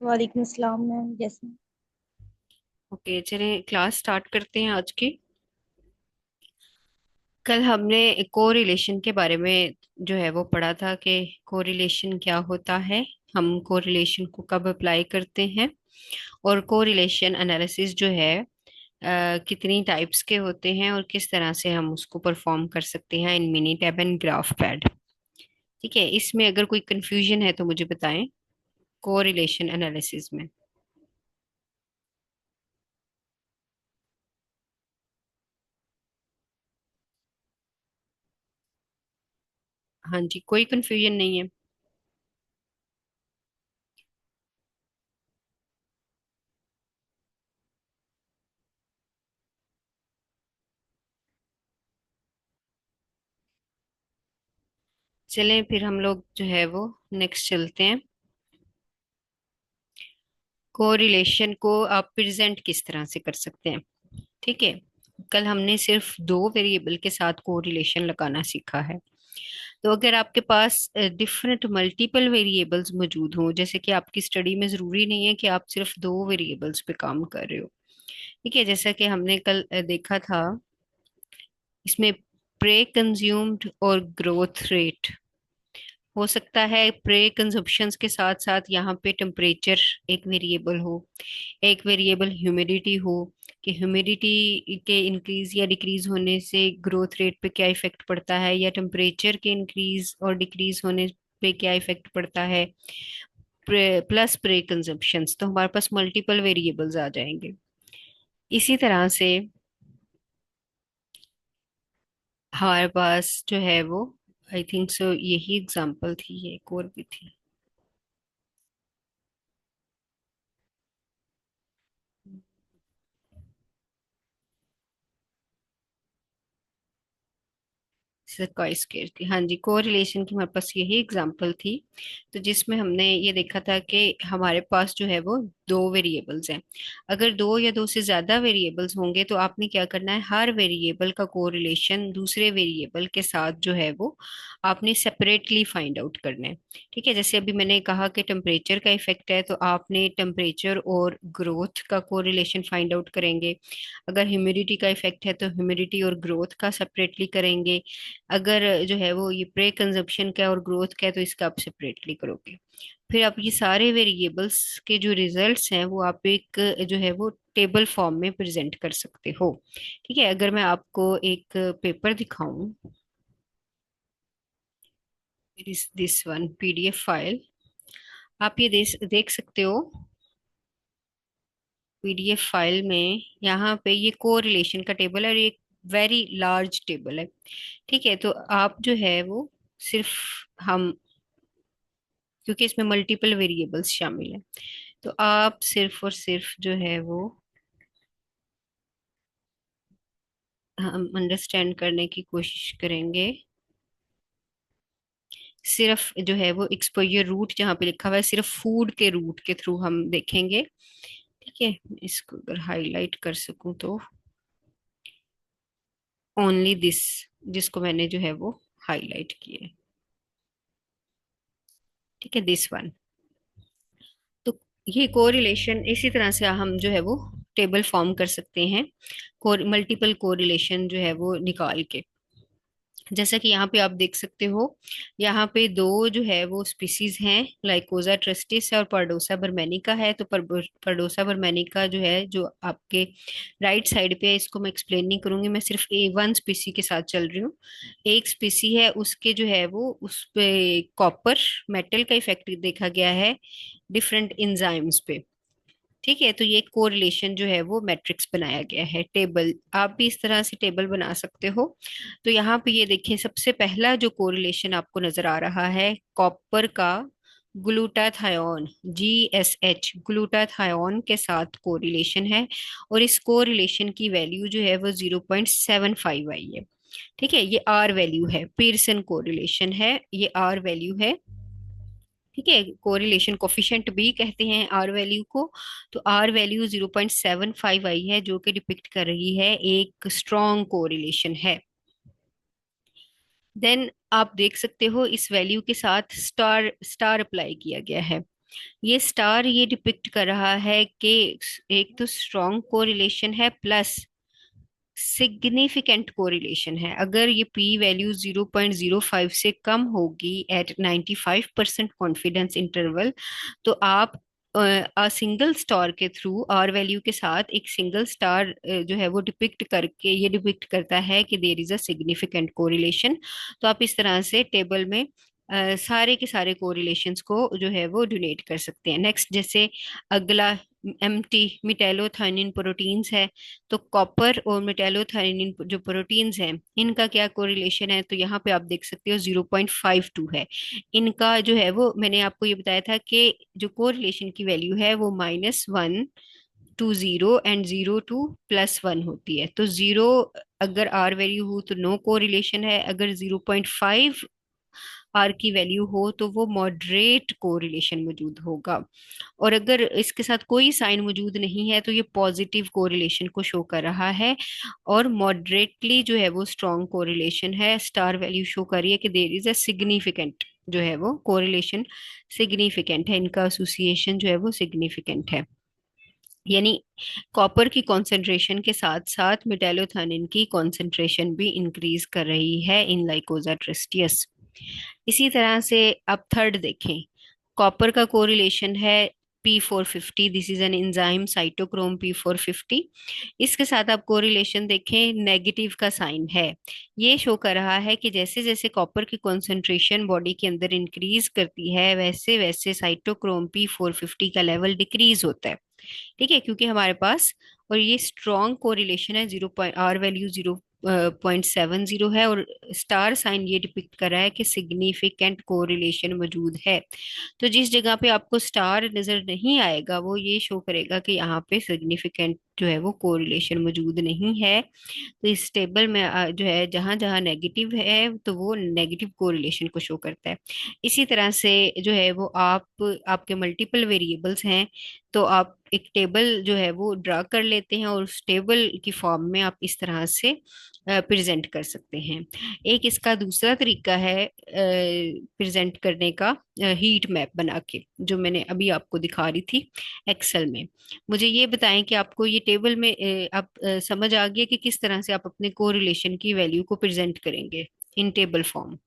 वालेकुम अस्सलाम मैम। जैसे ओके, चलिए क्लास स्टार्ट करते हैं आज की। कल हमने कोरिलेशन के बारे में जो है वो पढ़ा था कि कोरिलेशन क्या होता है, हम कोरिलेशन को कब अप्लाई करते हैं, और कोरिलेशन एनालिसिस जो है कितनी टाइप्स के होते हैं और किस तरह से हम उसको परफॉर्म कर सकते हैं इन मिनीटैब एंड ग्राफ पैड। ठीक है, इसमें अगर कोई कंफ्यूजन है तो मुझे बताएं कोरिलेशन एनालिसिस में। हाँ जी, कोई कंफ्यूजन नहीं है। चलें फिर हम लोग जो है वो नेक्स्ट चलते हैं। कोरिलेशन को आप प्रेजेंट किस तरह से कर सकते हैं। ठीक है, कल हमने सिर्फ दो वेरिएबल के साथ कोरिलेशन लगाना सीखा है। तो अगर आपके पास डिफरेंट मल्टीपल वेरिएबल्स मौजूद हों, जैसे कि आपकी स्टडी में जरूरी नहीं है कि आप सिर्फ दो वेरिएबल्स पे काम कर रहे हो। ठीक है, जैसा कि हमने कल देखा था, इसमें प्रे कंज्यूम्ड और ग्रोथ रेट हो सकता है। प्रे कंजप्शंस के साथ साथ यहाँ पे टेम्परेचर एक वेरिएबल हो, एक वेरिएबल ह्यूमिडिटी हो, कि ह्यूमिडिटी के इंक्रीज या डिक्रीज होने से ग्रोथ रेट पे क्या इफेक्ट पड़ता है, या टेम्परेचर के इंक्रीज और डिक्रीज होने पे क्या इफेक्ट पड़ता है। प्लस प्रे कंजप्शंस, तो हमारे पास मल्टीपल वेरिएबल्स आ जाएंगे। इसी तरह से हमारे पास जो है वो, आई थिंक सो यही एग्जांपल थी, ये एक और भी थी। स्क्वायर स्केयर की, हाँ जी, कोरिलेशन की हमारे पास यही एग्जांपल थी। तो जिसमें हमने ये देखा था कि हमारे पास जो है वो दो वेरिएबल्स हैं। अगर दो या दो से ज्यादा वेरिएबल्स होंगे तो आपने क्या करना है, हर वेरिएबल का कोरिलेशन दूसरे वेरिएबल के साथ जो है वो आपने सेपरेटली फाइंड आउट करना है। ठीक है, जैसे अभी मैंने कहा कि टेम्परेचर का इफेक्ट है, तो आपने टेम्परेचर और ग्रोथ का कोरिलेशन फाइंड आउट करेंगे। अगर ह्यूमिडिटी का इफेक्ट है तो ह्यूमिडिटी और ग्रोथ का सेपरेटली करेंगे। अगर जो है वो ये प्रे कंजप्शन का और ग्रोथ का है तो इसका आप सेपरेटली करोगे। फिर आप ये सारे वेरिएबल्स के जो रिजल्ट्स हैं वो आप एक जो है वो टेबल फॉर्म में प्रेजेंट कर सकते हो। ठीक है, अगर मैं आपको एक पेपर दिखाऊं, दिस वन पीडीएफ फाइल, आप ये देख सकते हो। पीडीएफ फाइल में यहाँ पे ये कोरिलेशन का टेबल है और ये वेरी लार्ज टेबल है। ठीक है, तो आप जो है वो सिर्फ हम, क्योंकि इसमें मल्टीपल वेरिएबल्स शामिल हैं, तो आप सिर्फ और सिर्फ जो है वो हम अंडरस्टैंड करने की कोशिश करेंगे। सिर्फ जो है वो एक्सपोजर रूट जहाँ पे लिखा हुआ है, सिर्फ फूड के रूट के थ्रू हम देखेंगे। ठीक है, इसको अगर हाईलाइट कर सकूं तो ओनली दिस, जिसको मैंने जो है वो हाईलाइट किया है। ठीक है, दिस वन। तो ये कोरिलेशन इसी तरह से हम जो है वो टेबल फॉर्म कर सकते हैं, मल्टीपल कोरिलेशन जो है वो निकाल के। जैसा कि यहाँ पे आप देख सकते हो, यहाँ पे दो जो है वो स्पीसीज हैं, लाइकोजा ट्रस्टिस है और पर्डोसा बर्मैनिका है। तो पर्डोसा बर्मैनिका जो है, जो आपके राइट साइड पे है, इसको मैं एक्सप्लेन नहीं करूंगी, मैं सिर्फ ए वन स्पीसी के साथ चल रही हूँ। एक स्पीसी है, उसके जो है वो उस पे कॉपर मेटल का इफेक्ट देखा गया है डिफरेंट इंजाइम्स पे। ठीक है, तो ये कोरिलेशन जो है वो मैट्रिक्स बनाया गया है, टेबल। आप भी इस तरह से टेबल बना सकते हो। तो यहाँ पे ये देखिए, सबसे पहला जो कोरिलेशन आपको नजर आ रहा है, कॉपर का ग्लूटाथायोन, GSH ग्लूटाथायोन के साथ कोरिलेशन है। और इस कोरिलेशन की वैल्यू जो है वो 0.75 आई है। ठीक है, ये आर वैल्यू है, पीयरसन कोरिलेशन है, ये आर वैल्यू है। ठीक है, कोरिलेशन कोफिशिएंट भी कहते हैं आर वैल्यू को। तो आर वैल्यू 0.75 आई है, जो कि डिपिक्ट कर रही है एक स्ट्रॉन्ग कोरिलेशन है। देन आप देख सकते हो इस वैल्यू के साथ स्टार स्टार अप्लाई किया गया है। ये स्टार ये डिपिक्ट कर रहा है कि एक तो स्ट्रॉन्ग कोरिलेशन है प्लस सिग्निफिकेंट कोरिलेशन है। अगर ये पी वैल्यू 0.05 से कम होगी एट 95% कॉन्फिडेंस इंटरवल, तो आप सिंगल स्टार के थ्रू आर वैल्यू के साथ एक सिंगल स्टार जो है वो डिपिक्ट करके ये डिपिक्ट करता है कि there is a significant correlation. तो आप इस तरह से टेबल में सारे के सारे कोरिलेशंस को जो है वो डोनेट कर सकते हैं। नेक्स्ट, जैसे अगला एम टी मिटेलोथायनिन प्रोटीन्स है। तो कॉपर और मेटेलोथायनिन जो प्रोटीन्स हैं इनका क्या कोरिलेशन है, तो यहाँ पे आप देख सकते हो 0.52 है। इनका जो है वो मैंने आपको ये बताया था कि जो कोरिलेशन की वैल्यू है वो -1 to 0 एंड 0 to +1 होती है। तो 0 अगर आर वैल्यू हो तो नो कोरिलेशन है, अगर 0.5 आर की वैल्यू हो तो वो मॉडरेट कोरिलेशन मौजूद होगा। और अगर इसके साथ कोई साइन मौजूद नहीं है तो ये पॉजिटिव कोरिलेशन को शो कर रहा है। और मॉडरेटली जो है वो स्ट्रॉन्ग कोरिलेशन है, स्टार वैल्यू शो कर रही है कि देयर इज अ सिग्निफिकेंट जो है वो कोरिलेशन सिग्निफिकेंट है, इनका एसोसिएशन जो है वो सिग्निफिकेंट है। यानी कॉपर की कॉन्सेंट्रेशन के साथ साथ मेटालोथानिन की कॉन्सेंट्रेशन भी इंक्रीज कर रही है इन लाइकोजा ट्रिस्टियस। इसी तरह से आप थर्ड देखें, कॉपर का कोरिलेशन है P450। This is an enzyme cytochrome P450। इसके साथ आप कोरिलेशन देखें, नेगेटिव का साइन है। ये शो कर रहा है कि जैसे जैसे कॉपर की कॉन्सेंट्रेशन बॉडी के अंदर इंक्रीज करती है वैसे वैसे साइटोक्रोम P450 का लेवल डिक्रीज होता है। ठीक है, क्योंकि हमारे पास और ये स्ट्रॉन्ग कोरिलेशन है, 0.70 है और स्टार साइन ये डिपिक्ट कर रहा है कि सिग्निफिकेंट कोरिलेशन मौजूद है। तो जिस जगह पे आपको स्टार नजर नहीं आएगा वो ये शो करेगा कि यहाँ पे सिग्निफिकेंट जो है वो कोरिलेशन मौजूद नहीं है। तो इस टेबल में जो है जहां जहां नेगेटिव है तो वो नेगेटिव कोरिलेशन को शो करता है। इसी तरह से जो है वो आपके मल्टीपल वेरिएबल्स हैं, तो आप एक टेबल जो है वो ड्रा कर लेते हैं और उस टेबल की फॉर्म में आप इस तरह से प्रेजेंट कर सकते हैं। एक इसका दूसरा तरीका है प्रेजेंट करने का, हीट मैप बना के, जो मैंने अभी आपको दिखा रही थी एक्सेल में। मुझे ये बताएं कि आपको ये टेबल में आप समझ आ गया कि किस तरह से आप अपने कोरिलेशन की वैल्यू को प्रेजेंट करेंगे इन टेबल फॉर्म।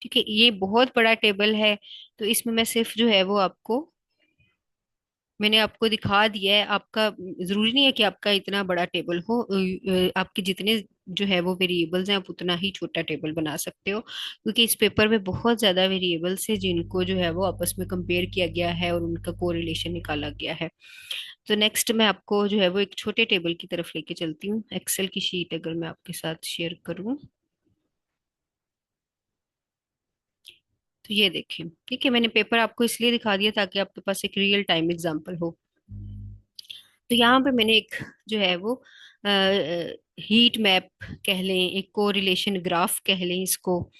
ठीक है, ये बहुत बड़ा टेबल है, तो इसमें मैं सिर्फ जो है वो आपको मैंने आपको दिखा दिया है। आपका जरूरी नहीं है कि आपका इतना बड़ा टेबल हो, आपके जितने जो है वो वेरिएबल्स हैं आप उतना ही छोटा टेबल बना सकते हो, क्योंकि इस पेपर में बहुत ज्यादा वेरिएबल्स है जिनको जो है वो आपस में कंपेयर किया गया है और उनका कोरिलेशन निकाला गया है। तो नेक्स्ट मैं आपको जो है वो एक छोटे टेबल की तरफ लेके चलती हूँ। एक्सेल की शीट अगर मैं आपके साथ शेयर करूँ तो ये देखिए। ठीक है, मैंने पेपर आपको इसलिए दिखा दिया ताकि आपके पास एक रियल टाइम एग्जांपल हो। तो यहाँ पे मैंने एक जो है वो हीट मैप कह लें, एक कोरिलेशन ग्राफ कह लें इसको,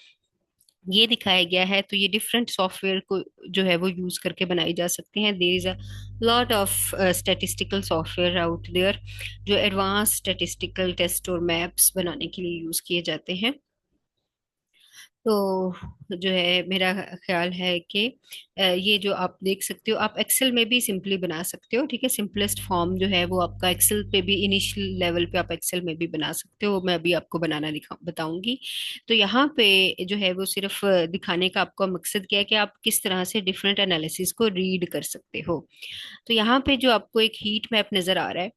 ये दिखाया गया है। तो ये डिफरेंट सॉफ्टवेयर को जो है वो यूज करके बनाई जा सकते हैं। There is a lot of statistical software out there जो एडवांस स्टैटिस्टिकल टेस्ट और मैप्स बनाने के लिए यूज किए जाते हैं। तो जो है मेरा ख्याल है कि ये जो आप देख सकते हो आप एक्सेल में भी सिंपली बना सकते हो। ठीक है, सिंपलेस्ट फॉर्म जो है वो आपका एक्सेल पे भी, इनिशियल लेवल पे आप एक्सेल में भी बना सकते हो। मैं अभी आपको बनाना दिखा बताऊंगी। तो यहाँ पे जो है वो सिर्फ दिखाने का आपका मकसद क्या है कि आप किस तरह से डिफरेंट एनालिसिस को रीड कर सकते हो। तो यहाँ पे जो आपको एक हीट मैप नजर आ रहा है,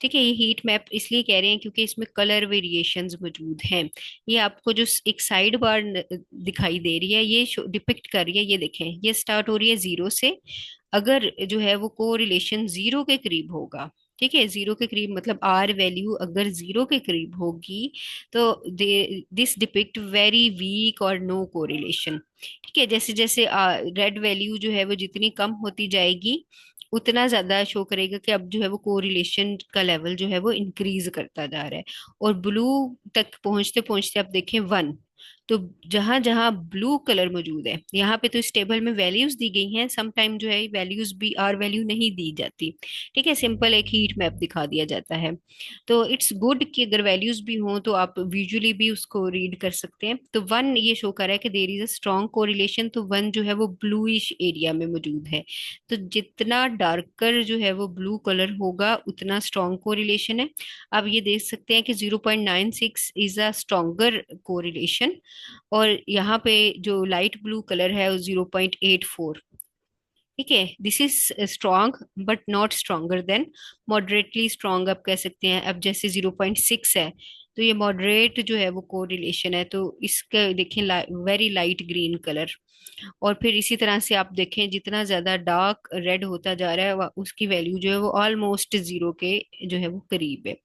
ठीक है, ये हीट मैप इसलिए कह रहे हैं क्योंकि इसमें कलर वेरिएशंस मौजूद हैं। ये आपको जो एक साइड बार दिखाई दे रही है ये डिपिक्ट कर रही है, ये देखें, ये स्टार्ट हो रही है 0 से। अगर जो है वो कोरिलेशन 0 के करीब होगा, ठीक है, 0 के करीब मतलब आर वैल्यू अगर 0 के करीब होगी तो दिस डिपिक्ट वेरी वीक और नो कोरिलेशन। ठीक है, जैसे जैसे रेड वैल्यू जो है वो जितनी कम होती जाएगी उतना ज्यादा शो करेगा कि अब जो है वो कोरिलेशन का लेवल जो है वो इंक्रीज करता जा रहा है। और ब्लू तक पहुंचते पहुंचते आप देखें 1, तो जहां जहां ब्लू कलर मौजूद है, यहाँ पे तो इस टेबल में वैल्यूज दी गई हैं, सम टाइम जो है वैल्यूज भी आर वैल्यू नहीं दी जाती। ठीक है, सिंपल एक हीट मैप दिखा दिया जाता है। तो इट्स गुड कि अगर वैल्यूज भी हों तो आप विजुअली भी उसको रीड कर सकते हैं। तो वन ये शो कर रहा है कि there is a strong correlation, तो वन जो है वो ब्लूइश एरिया में मौजूद है। तो जितना डार्कर जो है वो ब्लू कलर होगा उतना स्ट्रॉन्ग कोरिलेशन है। आप ये देख सकते हैं कि 0.96 इज अ स्ट्रॉन्गर कोरिलेशन, और यहाँ पे जो लाइट ब्लू कलर है वो 0.84। ठीक है, this is strong but not stronger than moderately strong आप कह सकते हैं। अब जैसे 0.6 है तो ये मॉडरेट जो है वो कोरिलेशन है, तो इसका देखें वेरी लाइट ग्रीन कलर। और फिर इसी तरह से आप देखें जितना ज्यादा डार्क रेड होता जा रहा है उसकी वैल्यू जो है वो ऑलमोस्ट जीरो के जो है वो करीब है।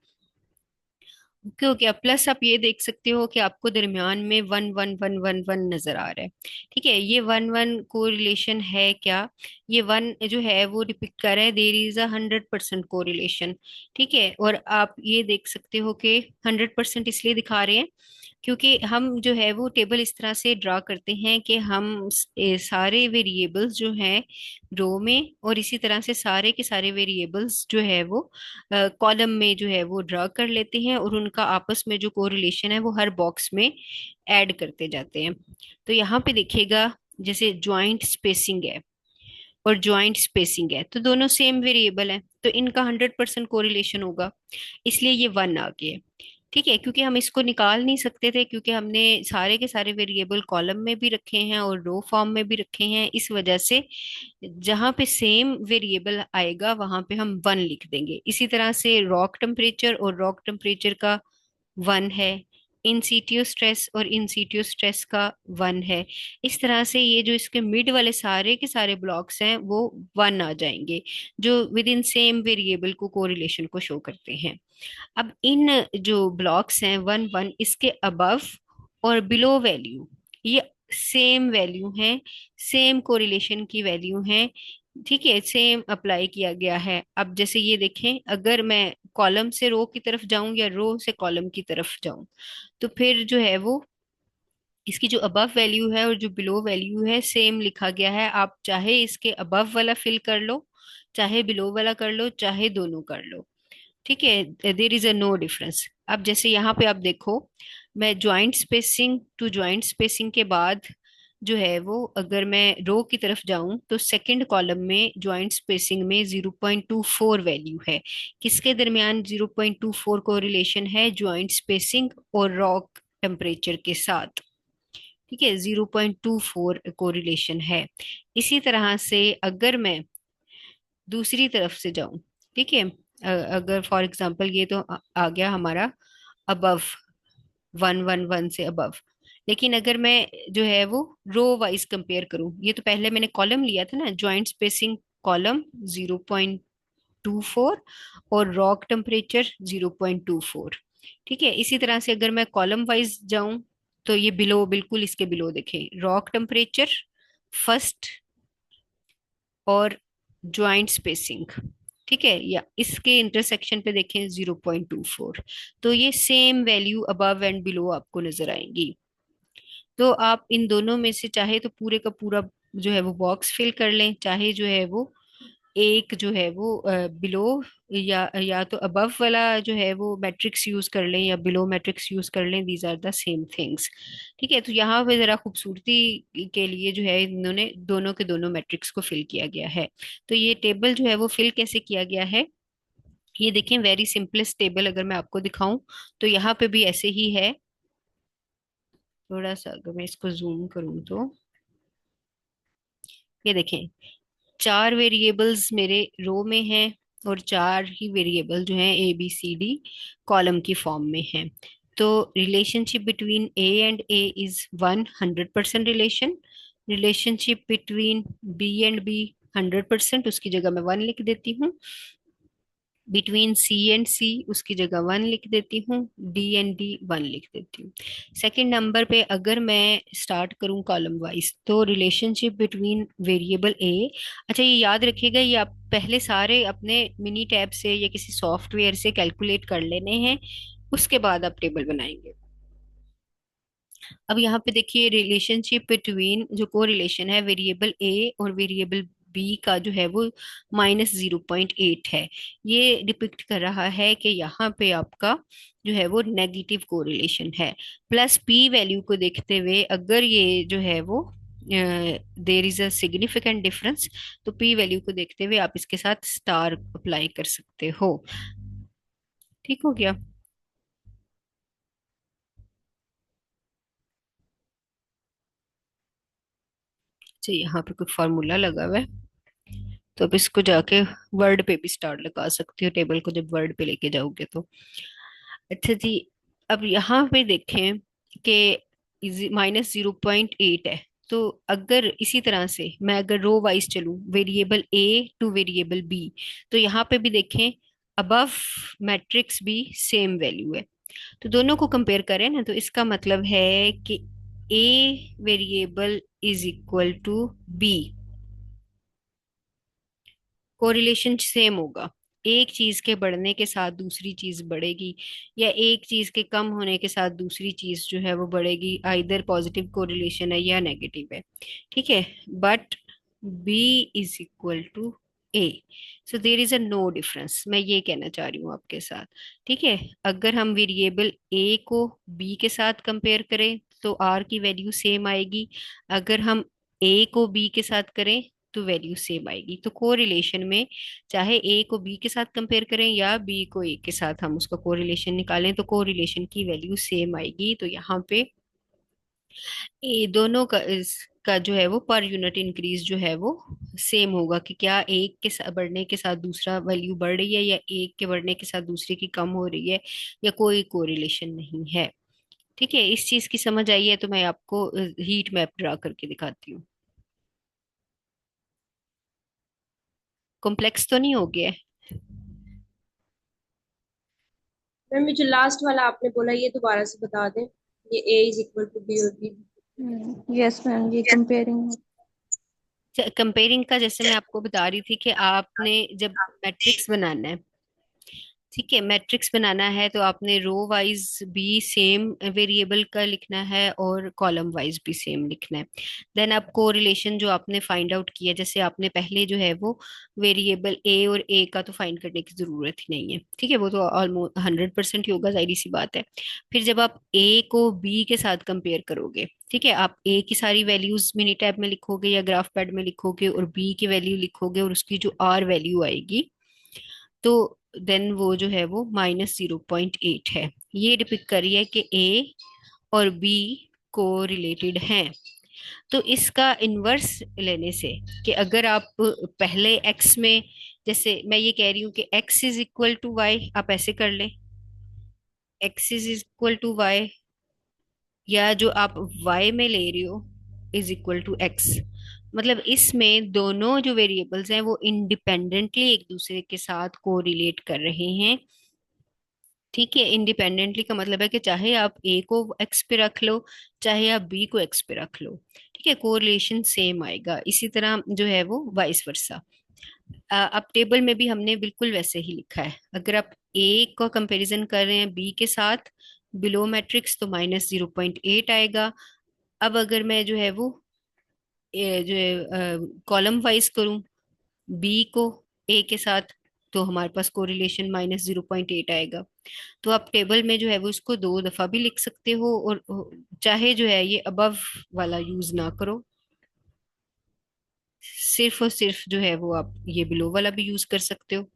ओके ओके, अब प्लस आप ये देख सकते हो कि आपको दरमियान में 1 1 1 1 1 नजर आ रहा है। ठीक है, ये 1 1 को रिलेशन है क्या? ये वन जो है वो डिपिक्ट कर रहा है देयर इज अ 100% को रिलेशन। ठीक है, और आप ये देख सकते हो कि 100% इसलिए दिखा रहे हैं क्योंकि हम जो है वो टेबल इस तरह से ड्रा करते हैं कि हम सारे वेरिएबल्स जो हैं रो में, और इसी तरह से सारे के सारे वेरिएबल्स जो है वो कॉलम में जो है वो ड्रा कर लेते हैं, और उनका आपस में जो कोरिलेशन है वो हर बॉक्स में ऐड करते जाते हैं। तो यहाँ पे देखिएगा, जैसे ज्वाइंट स्पेसिंग है और ज्वाइंट स्पेसिंग है, तो दोनों सेम वेरिएबल है, तो इनका 100% कोरिलेशन होगा, इसलिए ये वन आ गया। ठीक है, क्योंकि हम इसको निकाल नहीं सकते थे क्योंकि हमने सारे के सारे वेरिएबल कॉलम में भी रखे हैं और रो फॉर्म में भी रखे हैं, इस वजह से जहां पे सेम वेरिएबल आएगा वहां पे हम वन लिख देंगे। इसी तरह से रॉक टेम्परेचर और रॉक टेम्परेचर का वन है, इन सीटियो स्ट्रेस और इन सीटियो स्ट्रेस का वन है। इस तरह से ये जो इसके मिड वाले सारे के सारे ब्लॉक्स हैं वो वन आ जाएंगे, जो विद इन सेम वेरिएबल को कोरिलेशन को शो करते हैं। अब इन जो ब्लॉक्स हैं वन वन, इसके अबव और बिलो वैल्यू ये सेम वैल्यू है, सेम कोरिलेशन की वैल्यू है। ठीक है, सेम अप्लाई किया गया है। अब जैसे ये देखें, अगर मैं कॉलम से रो की तरफ जाऊं या रो से कॉलम की तरफ जाऊं, तो फिर जो है वो इसकी जो अबव वैल्यू है और जो बिलो वैल्यू है सेम लिखा गया है। आप चाहे इसके अबव वाला फिल कर लो, चाहे बिलो वाला कर लो, चाहे दोनों कर लो। ठीक है, there is a no difference. अब जैसे यहाँ पे आप देखो, मैं joint spacing to joint spacing के बाद जो है वो अगर मैं रो की तरफ जाऊं तो सेकंड कॉलम में ज्वाइंट स्पेसिंग में 0.24 वैल्यू है। किसके दरमियान 0.24 को रिलेशन है? ज्वाइंट स्पेसिंग और रॉक टेम्परेचर के साथ। ठीक है, 0.24 को रिलेशन है। इसी तरह से अगर मैं दूसरी तरफ से जाऊं, ठीक है, अगर फॉर एग्जांपल ये तो आ गया हमारा अबव 1 1 1 से अबव, लेकिन अगर मैं जो है वो रो वाइज कंपेयर करूं, ये तो पहले मैंने कॉलम लिया था ना, ज्वाइंट स्पेसिंग कॉलम 0.24 और रॉक टेम्परेचर 0.24। ठीक है, इसी तरह से अगर मैं कॉलम वाइज जाऊं तो ये बिलो, बिल्कुल इसके बिलो देखें, रॉक टेम्परेचर फर्स्ट और ज्वाइंट स्पेसिंग। ठीक है, या इसके इंटरसेक्शन पे देखें 0.24। तो ये same value above and below आपको नजर आएंगी। तो आप इन दोनों में से चाहे तो पूरे का पूरा जो है वो बॉक्स फिल कर लें, चाहे जो है वो एक जो है वो बिलो या तो अबव वाला जो है वो मैट्रिक्स यूज कर लें या बिलो मैट्रिक्स यूज कर लें, these are the same things. ठीक है, तो यहाँ पे जरा खूबसूरती के लिए जो है इन्होंने दोनों के दोनों मैट्रिक्स को फिल किया गया है। तो ये टेबल जो है वो फिल कैसे किया गया है, ये देखें, वेरी सिंपलेस्ट टेबल अगर मैं आपको दिखाऊं तो यहाँ पे भी ऐसे ही है। थोड़ा सा अगर मैं इसको जूम करूं तो ये देखें, चार वेरिएबल्स मेरे रो में हैं और चार ही वेरिएबल जो हैं ABCD कॉलम की फॉर्म में हैं। तो relationship between A and A is 100% relation. Relationship between B and B 100%, उसकी जगह मैं वन लिख देती हूँ। बिटवीन C एंड C उसकी जगह वन लिख देती हूँ। D एंड D वन लिख देती हूँ। सेकंड नंबर पे अगर मैं स्टार्ट करूँ कॉलम वाइज, तो रिलेशनशिप बिटवीन वेरिएबल A, अच्छा ये याद रखिएगा, ये आप पहले सारे अपने मिनी टैब से या किसी सॉफ्टवेयर से कैलकुलेट कर लेने हैं, उसके बाद आप टेबल बनाएंगे। अब यहाँ पे देखिए रिलेशनशिप बिटवीन, जो को रिलेशन है वेरिएबल ए और वेरिएबल बी का जो है वो -0.8 है। ये डिपिक्ट कर रहा है कि यहाँ पे आपका जो है वो नेगेटिव कोरिलेशन है। प्लस पी वैल्यू को देखते हुए अगर ये जो है वो देर इज अ सिग्निफिकेंट डिफरेंस, तो पी वैल्यू को देखते हुए आप इसके साथ स्टार अप्लाई कर सकते हो। ठीक हो गया। तो यहाँ पे कुछ फॉर्मूला लगा हुआ है, तो अब इसको जाके वर्ड पे भी स्टार लगा सकती हो, टेबल को जब वर्ड पे लेके जाओगे तो। अच्छा जी, अब यहाँ पे देखें कि -0.8 है। तो अगर इसी तरह से मैं अगर रो वाइज चलूं, वेरिएबल ए टू वेरिएबल बी, तो यहाँ पे भी देखें अबव मैट्रिक्स भी सेम वैल्यू है। तो दोनों को कंपेयर करें ना, तो इसका मतलब है कि A variable is equal to B, correlation same होगा। एक चीज के बढ़ने के साथ दूसरी चीज बढ़ेगी, या एक चीज के कम होने के साथ दूसरी चीज जो है वो बढ़ेगी, आइदर पॉजिटिव कोरिलेशन है या नेगेटिव है। ठीक है, but B is equal to A, so there is a no difference, मैं ये कहना चाह रही हूँ आपके साथ। ठीक है, अगर हम वेरिएबल ए को बी के साथ कंपेयर करें तो आर की वैल्यू सेम आएगी। अगर हम ए को बी के साथ करें तो वैल्यू सेम आएगी। तो कोरिलेशन में चाहे ए को बी के साथ कंपेयर करें या बी को ए के साथ हम उसका कोरिलेशन निकालें, तो कोरिलेशन की वैल्यू सेम आएगी। तो यहाँ पे ये दोनों का इसका जो है वो पर यूनिट इंक्रीज जो है वो सेम होगा, कि क्या एक के साथ बढ़ने के साथ दूसरा वैल्यू बढ़ रही है, या एक के बढ़ने के साथ दूसरे की कम हो रही है, या कोई कोरिलेशन नहीं है। ठीक है, इस चीज की समझ आई है तो मैं आपको हीट मैप ड्रा करके दिखाती हूँ। कॉम्प्लेक्स तो नहीं हो गया है? मैम ये जो लास्ट वाला आपने बोला ये दोबारा से बता दें। ये ए इज इक्वल टू बी और बी। यस मैम, ये कंपेयरिंग। कंपेयरिंग का जैसे मैं आपको बता रही थी कि आपने जब मैट्रिक्स बनाना है, ठीक है, मैट्रिक्स बनाना है तो आपने रो वाइज भी सेम वेरिएबल का लिखना है और कॉलम वाइज भी सेम लिखना है। देन आप कोरिलेशन जो आपने फाइंड आउट किया, जैसे आपने पहले जो है वो वेरिएबल ए और ए का तो फाइंड करने की जरूरत ही नहीं है, ठीक है, वो तो ऑलमोस्ट 100% ही होगा, जाहिर सी बात है। फिर जब आप ए को बी के साथ कंपेयर करोगे, ठीक है, आप ए की सारी वैल्यूज मिनी टैब में लिखोगे या ग्राफ पैड में लिखोगे और बी की वैल्यू लिखोगे और उसकी जो आर वैल्यू आएगी, तो देन वो जो है वो -0.8 है। ये डिपिक्ट करिए कि ए और बी को रिलेटेड हैं। तो इसका इन्वर्स लेने से, कि अगर आप पहले एक्स में, जैसे मैं ये कह रही हूँ कि X is equal to Y, आप ऐसे कर लें, X is equal to Y, या जो आप y में ले रही हो इज इक्वल टू x, मतलब इसमें दोनों जो वेरिएबल्स हैं वो इंडिपेंडेंटली एक दूसरे के साथ कोरिलेट कर रहे हैं। ठीक है, इंडिपेंडेंटली का मतलब है कि चाहे आप a को x पे रख लो, चाहे आप b को x पे रख लो, ठीक है, कोरिलेशन सेम आएगा। इसी तरह जो है वो वाइस वर्सा। अब टेबल में भी हमने बिल्कुल वैसे ही लिखा है। अगर आप ए का कंपैरिजन कर रहे हैं बी के साथ बिलो मैट्रिक्स, तो -0.8 आएगा। अब अगर मैं जो है वो जो है कॉलम वाइज करूं बी को ए के साथ, तो हमारे पास कोरिलेशन -0.8 आएगा। तो आप टेबल में जो है वो इसको दो दफा भी लिख सकते हो, और चाहे जो है ये अबव वाला यूज ना करो, सिर्फ और सिर्फ जो है वो आप ये बिलो वाला भी यूज कर सकते हो।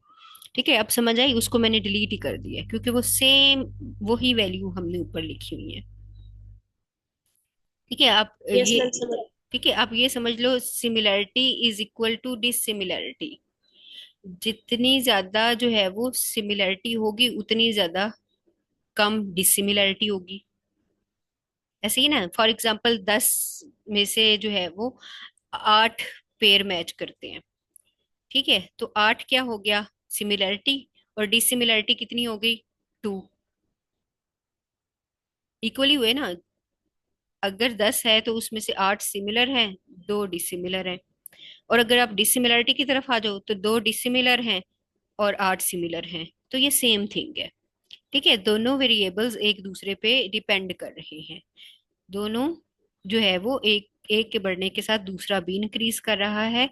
ठीक है, अब समझ आई, उसको मैंने डिलीट ही कर दिया है, क्योंकि वो सेम वही वैल्यू हमने ऊपर लिखी हुई है। ठीक है, आप यस ये, मैम समझ। ठीक है, आप ये समझ लो similarity is equal to dissimilarity. जितनी ज्यादा जो है वो सिमिलैरिटी होगी उतनी ज्यादा कम डिसिमिलैरिटी होगी। ऐसे ही ना, फॉर एग्जांपल 10 में से जो है वो 8 पेयर मैच करते हैं, ठीक है, तो 8 क्या हो गया, सिमिलैरिटी, और डिसिमिलैरिटी कितनी हो गई, 2। इक्वली हुए ना, अगर 10 है तो उसमें से 8 सिमिलर हैं, 2 डिसिमिलर हैं। और अगर आप डिसिमिलरिटी की तरफ आ जाओ तो 2 डिसिमिलर हैं और 8 सिमिलर हैं, तो ये सेम थिंग है। ठीक है, दोनों वेरिएबल्स एक दूसरे पे डिपेंड कर रहे हैं। दोनों जो है वो एक एक के बढ़ने के साथ दूसरा भी इंक्रीज कर रहा है,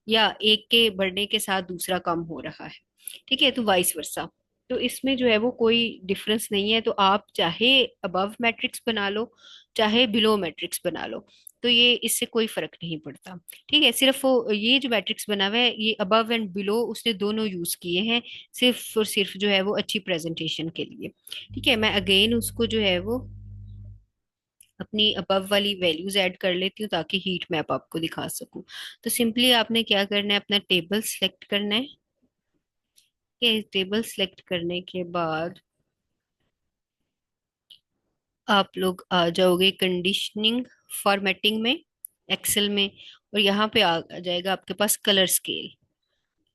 या एक के बढ़ने के साथ दूसरा कम हो रहा है। ठीक है, तो वाइस वर्सा। तो इसमें जो है वो कोई डिफरेंस नहीं है, तो आप चाहे अबव मैट्रिक्स बना लो चाहे बिलो मैट्रिक्स बना लो, तो ये इससे कोई फर्क नहीं पड़ता। ठीक है, सिर्फ वो ये जो मैट्रिक्स बना हुआ है ये अबव एंड बिलो उसने दोनों यूज किए हैं, सिर्फ और सिर्फ जो है वो अच्छी प्रेजेंटेशन के लिए। ठीक है, मैं अगेन उसको जो है वो अपनी अबव वाली वैल्यूज ऐड कर लेती हूँ ताकि हीट मैप आपको दिखा सकूं। तो सिंपली आपने क्या करना है, अपना टेबल सेलेक्ट करना है। ये टेबल सेलेक्ट करने के बाद आप लोग आ जाओगे कंडीशनिंग फॉर्मेटिंग में, एक्सेल में, और यहाँ पे आ जाएगा आपके पास कलर स्केल।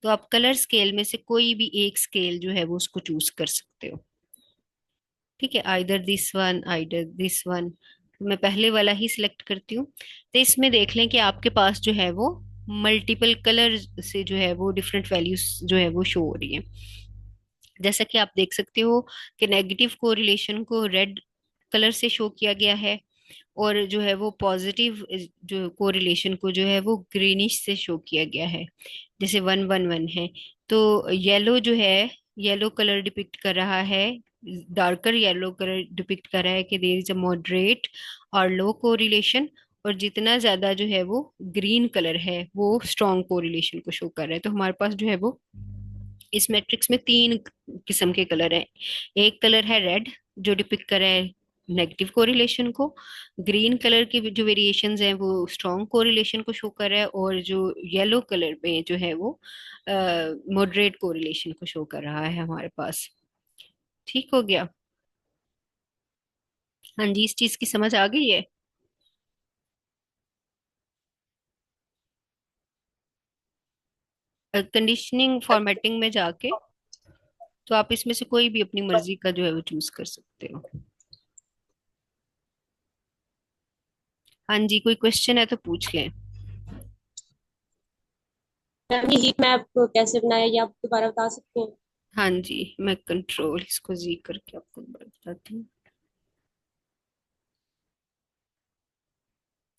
तो आप कलर स्केल में से कोई भी एक स्केल जो है वो उसको चूज कर सकते हो। ठीक है, either this one either this one. मैं पहले वाला ही सिलेक्ट करती हूँ। तो इसमें देख लें कि आपके पास जो है वो मल्टीपल कलर से जो है वो डिफरेंट वैल्यूज जो है वो शो हो रही है। जैसा कि आप देख सकते हो कि नेगेटिव कोरिलेशन को रेड कलर से शो किया गया है, और जो है वो पॉजिटिव जो कोरिलेशन को जो है वो ग्रीनिश से शो किया गया है, जैसे 111 है। तो येलो जो है, येलो कलर डिपिक्ट कर रहा है, डार्कर येलो कलर डिपिक्ट कर रहा है कि देयर इज अ मॉडरेट और लो कोरिलेशन, और जितना ज्यादा जो है वो ग्रीन कलर है वो स्ट्रॉन्ग कोरिलेशन को शो कर रहा है। तो हमारे पास जो है वो इस मैट्रिक्स में तीन किस्म के कलर हैं। एक कलर है रेड जो डिपिक्ट कर रहा है नेगेटिव कोरिलेशन को, ग्रीन कलर की जो वेरिएशंस हैं वो स्ट्रॉन्ग कोरिलेशन को शो कर रहा है, और जो येलो कलर में जो है वो मॉडरेट कोरिलेशन को शो कर रहा है हमारे पास। ठीक हो गया? हाँ जी, इस चीज की समझ आ गई है। कंडीशनिंग फॉर्मेटिंग में जाके तो आप इसमें से कोई भी अपनी मर्जी का जो है वो चूज कर सकते हो। हाँ जी, कोई क्वेश्चन है तो पूछ लें। मैम ये हीट मैप कैसे बनाया ये आप दोबारा बता सकते हैं? हाँ जी, मैं कंट्रोल इसको जी करके आपको बताती हूँ।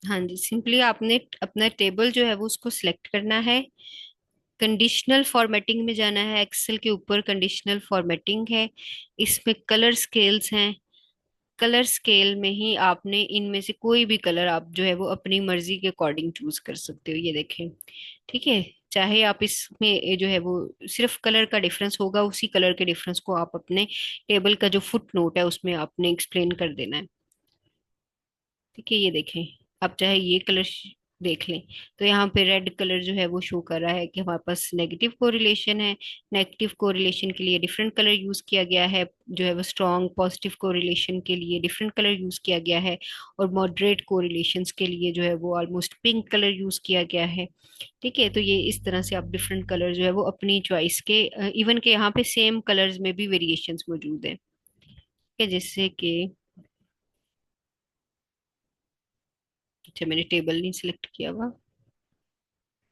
हाँ जी, सिंपली आपने अपना टेबल जो है वो उसको सिलेक्ट करना है, कंडीशनल फॉर्मेटिंग में जाना है, एक्सेल के ऊपर कंडीशनल फॉर्मेटिंग है, इसमें कलर स्केल्स हैं। कलर स्केल में ही आपने इनमें से कोई भी कलर आप जो है वो अपनी मर्जी के अकॉर्डिंग चूज कर सकते हो, ये देखें। ठीक है, चाहे आप इसमें जो है वो सिर्फ कलर का डिफरेंस होगा, उसी कलर के डिफरेंस को आप अपने टेबल का जो फुट नोट है उसमें आपने एक्सप्लेन कर देना है। ठीक है, ये देखें, आप चाहे ये कलर देख लें। तो यहाँ पे रेड कलर जो है वो शो कर रहा है कि हमारे पास नेगेटिव कोरिलेशन है। नेगेटिव कोरिलेशन के लिए डिफरेंट कलर यूज किया गया है, जो है वो स्ट्रॉन्ग पॉजिटिव कोरिलेशन के लिए डिफरेंट कलर यूज किया गया है, और मॉडरेट कोरिलेशंस के लिए जो है वो ऑलमोस्ट पिंक कलर यूज किया गया है। ठीक है, तो ये इस तरह से आप डिफरेंट कलर जो है वो अपनी चॉइस के, इवन के यहाँ पे सेम कलर्स में भी वेरिएशंस मौजूद है। ठीक है, जैसे कि अच्छा, मैंने टेबल नहीं सिलेक्ट किया हुआ,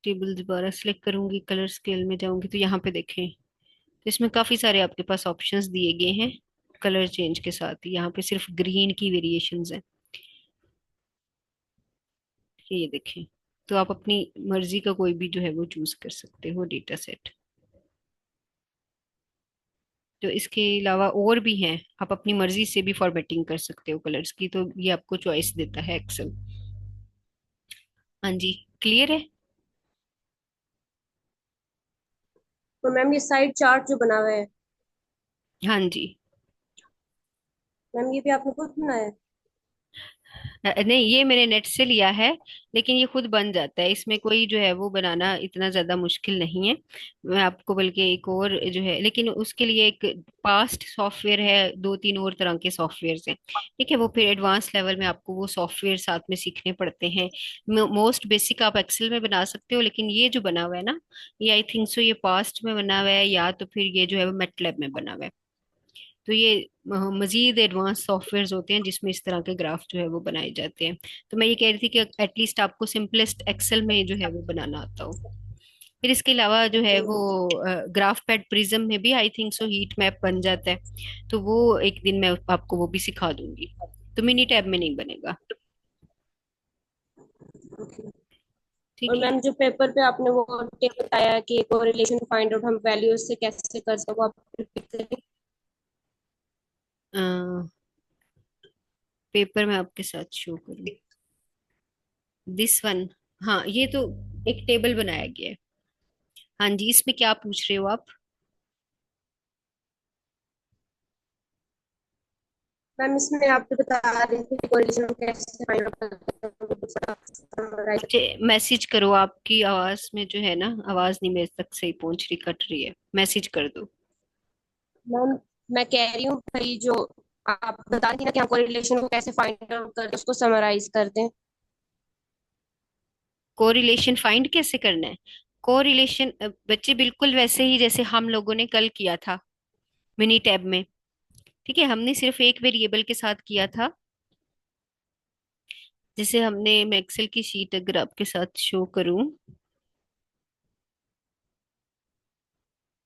टेबल दोबारा सिलेक्ट करूंगी, कलर स्केल में जाऊंगी तो यहाँ पे देखें, तो इसमें काफी सारे आपके पास ऑप्शंस दिए गए हैं कलर चेंज के साथ ही। यहाँ पे सिर्फ ग्रीन की वेरिएशंस हैं, ये देखें। तो आप अपनी मर्जी का कोई भी जो है वो चूज कर सकते हो डेटा सेट। तो इसके अलावा और भी हैं, आप अपनी मर्जी से भी फॉर्मेटिंग कर सकते हो कलर्स की, तो ये आपको चॉइस देता है एक्सेल। हाँ जी, क्लियर है। तो मैम ये साइड चार्ट जो बना हुआ है, हाँ जी। मैम ये भी आपने खुद बनाया है? नहीं, ये मैंने नेट से लिया है, लेकिन ये खुद बन जाता है, इसमें कोई जो है वो बनाना इतना ज्यादा मुश्किल नहीं है। मैं आपको बल्कि एक और जो है, लेकिन उसके लिए एक पास्ट सॉफ्टवेयर है, दो तीन और तरह के सॉफ्टवेयर हैं। ठीक है, वो फिर एडवांस लेवल में आपको वो सॉफ्टवेयर साथ में सीखने पड़ते हैं। मोस्ट बेसिक आप एक्सेल में बना सकते हो, लेकिन ये जो बना हुआ है ना, ये आई थिंक सो ये पास्ट में बना हुआ है, या तो फिर ये जो है वो मेटलैब में बना हुआ है। तो ये मजीद एडवांस सॉफ्टवेयर होते हैं जिसमें इस तरह के ग्राफ जो है वो बनाए जाते हैं। तो मैं ये कह रही थी कि एटलीस्ट आपको सिंपलेस्ट एक्सेल में जो है वो बनाना आता हो। फिर इसके अलावा जो है वो ग्राफ पैड प्रिज्म में भी I think so heat map बन जाता है, तो वो एक दिन मैं आपको वो भी सिखा दूंगी। तो मिनी टैब में नहीं बनेगा। ओके। और ठीक है। मैम जो पेपर पे आपने वो टेबल बताया है कि कोरिलेशन फाइंड आउट हम वैल्यूज से कैसे कर सकते हैं, वो आप रिपीट करें। पेपर में आपके साथ शो करूँ, दिस वन। हाँ, ये तो एक टेबल बनाया गया है। हाँ जी, इसमें क्या पूछ रहे हो आप? मैम इसमें आप जो बता रहे थे कोरिलेशन हम कैसे फाइंड आउट करते हैं, वो थोड़ा summarize। अच्छा, मैसेज करो, आपकी आवाज में जो है ना, आवाज नहीं मेरे तक सही पहुंच रही, कट रही है, मैसेज कर दो। मैम मैं कह रही हूँ भाई, जो आप बता रही थी ना कि हम कोरिलेशन को कैसे फाइंड आउट करते हैं, उसको समराइज करते हैं। कोरिलेशन फाइंड कैसे करना है? कोरिलेशन बच्चे बिल्कुल वैसे ही जैसे हम लोगों ने कल किया था मिनी टैब में। ठीक है, हमने सिर्फ एक वेरिएबल के साथ किया था। जैसे हमने, मैं एक्सेल की शीट अगर आपके साथ शो करूं,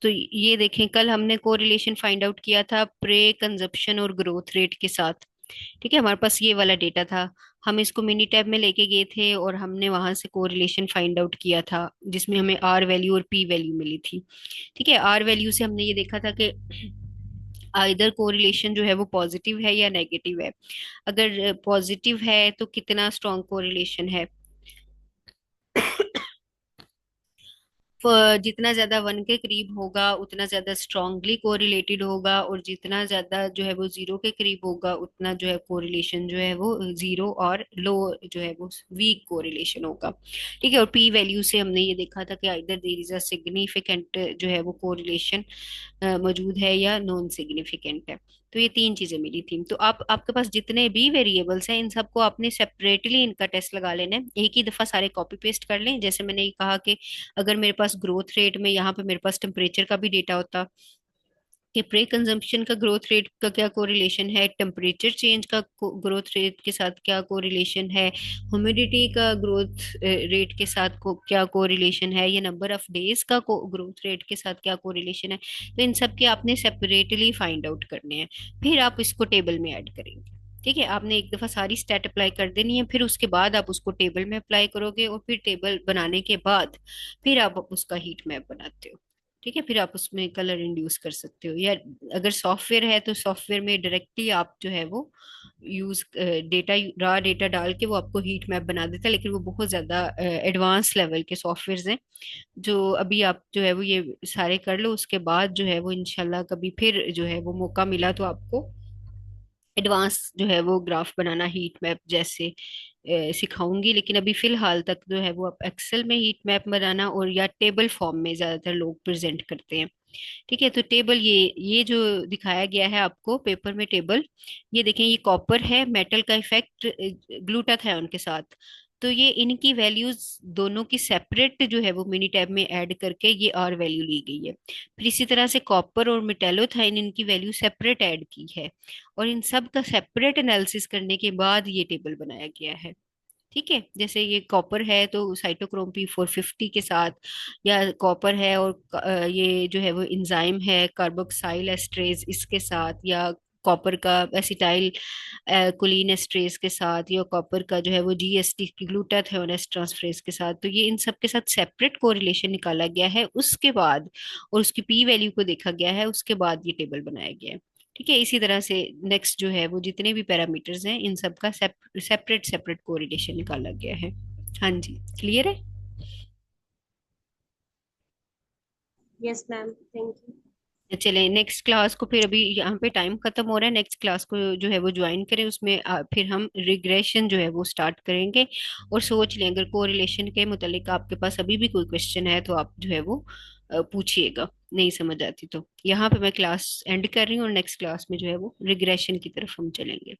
तो ये देखें, कल हमने कोरिलेशन फाइंड आउट किया था प्रे कंजप्शन और ग्रोथ रेट के साथ। ठीक है, हमारे पास ये वाला डेटा था। हम इसको मिनी टैब में लेके गए थे और हमने वहां से कोरिलेशन फाइंड आउट किया था, जिसमें हमें आर वैल्यू और पी वैल्यू मिली थी। ठीक है, आर वैल्यू से हमने ये देखा था कि इधर कोरिलेशन जो है वो पॉजिटिव है या नेगेटिव है। अगर पॉजिटिव है तो कितना स्ट्रॉन्ग कोरिलेशन है। जितना ज्यादा वन के करीब होगा उतना ज्यादा स्ट्रांगली कोरिलेटेड होगा, और जितना ज्यादा जो है वो जीरो के करीब होगा उतना जो है कोरिलेशन जो है वो जीरो और लो जो है वो वीक कोरिलेशन होगा। ठीक है, और पी वैल्यू से हमने ये देखा था कि इधर देयर इज अ सिग्निफिकेंट जो है वो कोरिलेशन मौजूद है या नॉन सिग्निफिकेंट है। तो ये तीन चीजें मिली थी। तो आप, आपके पास जितने भी वेरिएबल्स हैं इन सबको आपने सेपरेटली इनका टेस्ट लगा लेना है, एक ही दफा सारे कॉपी पेस्ट कर लें। जैसे मैंने ये कहा कि अगर मेरे पास ग्रोथ रेट में, यहाँ पे मेरे पास टेम्परेचर का भी डेटा होता कि प्रे कंजम्पशन का ग्रोथ रेट का क्या कोरिलेशन है, टेम्परेचर चेंज का ग्रोथ रेट के साथ क्या कोरिलेशन है, ह्यूमिडिटी का ग्रोथ रेट के साथ क्या कोरिलेशन है, या नंबर ऑफ डेज का ग्रोथ रेट के साथ क्या कोरिलेशन है। तो इन सब के आपने सेपरेटली फाइंड आउट करने हैं, फिर आप इसको टेबल में ऐड करेंगे। ठीक है, आपने एक दफा सारी स्टैट अप्लाई कर देनी है, फिर उसके बाद आप उसको टेबल में अप्लाई करोगे, और फिर टेबल बनाने के बाद फिर आप उसका हीट मैप बनाते हो। ठीक है, फिर आप उसमें कलर इंड्यूस कर सकते हो, या अगर सॉफ्टवेयर है तो सॉफ्टवेयर में डायरेक्टली आप जो है वो यूज डेटा, रॉ डेटा डाल के वो आपको हीट मैप बना देता है। लेकिन वो बहुत ज्यादा एडवांस लेवल के सॉफ्टवेयर हैं, जो अभी आप जो है वो ये सारे कर लो, उसके बाद जो है वो इंशाल्लाह कभी फिर जो है वो मौका मिला तो आपको एडवांस जो है वो ग्राफ बनाना, हीट मैप जैसे सिखाऊंगी। लेकिन अभी फिलहाल तक जो है वो आप एक्सेल में हीट मैप बनाना, और या टेबल फॉर्म में ज्यादातर लोग प्रेजेंट करते हैं। ठीक है, तो टेबल ये जो दिखाया गया है आपको पेपर में टेबल, ये देखें, ये कॉपर है, मेटल का इफेक्ट ग्लूटाथायोन के साथ। तो ये इनकी वैल्यूज दोनों की सेपरेट जो है वो मिनी टैब में ऐड करके ये आर वैल्यू ली गई है। फिर इसी तरह से कॉपर और मेटेलोथाइन, इनकी वैल्यू सेपरेट ऐड की है, और इन सब का सेपरेट एनालिसिस करने के बाद ये टेबल बनाया गया है। ठीक है, जैसे ये कॉपर है तो साइटोक्रोम P450 के साथ, या कॉपर है और ये जो है वो एंजाइम है कार्बोक्साइल एस्ट्रेज इसके साथ, या कॉपर का एसिटाइल कोलिन एस्ट्रेज के साथ, या कॉपर का जो है वो GST ग्लूटाथियोन ट्रांसफरेज के साथ। तो ये इन सब के साथ सेपरेट कोरिलेशन निकाला गया है उसके बाद, और उसकी पी वैल्यू को देखा गया है, उसके बाद ये टेबल बनाया गया है। ठीक है, इसी तरह से नेक्स्ट जो है वो जितने भी पैरामीटर्स हैं इन सब का सेपरेट सेपरेट कोरिलेशन निकाला गया है। हाँ जी, क्लियर है। Yes ma'am, thank you. चले नेक्स्ट क्लास को, फिर अभी यहाँ पे टाइम खत्म हो रहा है, नेक्स्ट क्लास को जो है वो ज्वाइन करें, उसमें फिर हम रिग्रेशन जो है वो स्टार्ट करेंगे। और सोच लें, अगर कोरिलेशन के मुतालिक आपके पास अभी भी कोई क्वेश्चन है तो आप जो है वो पूछिएगा, नहीं समझ आती तो। यहाँ पे मैं क्लास एंड कर रही हूँ, और नेक्स्ट क्लास में जो है वो रिग्रेशन की तरफ हम चलेंगे।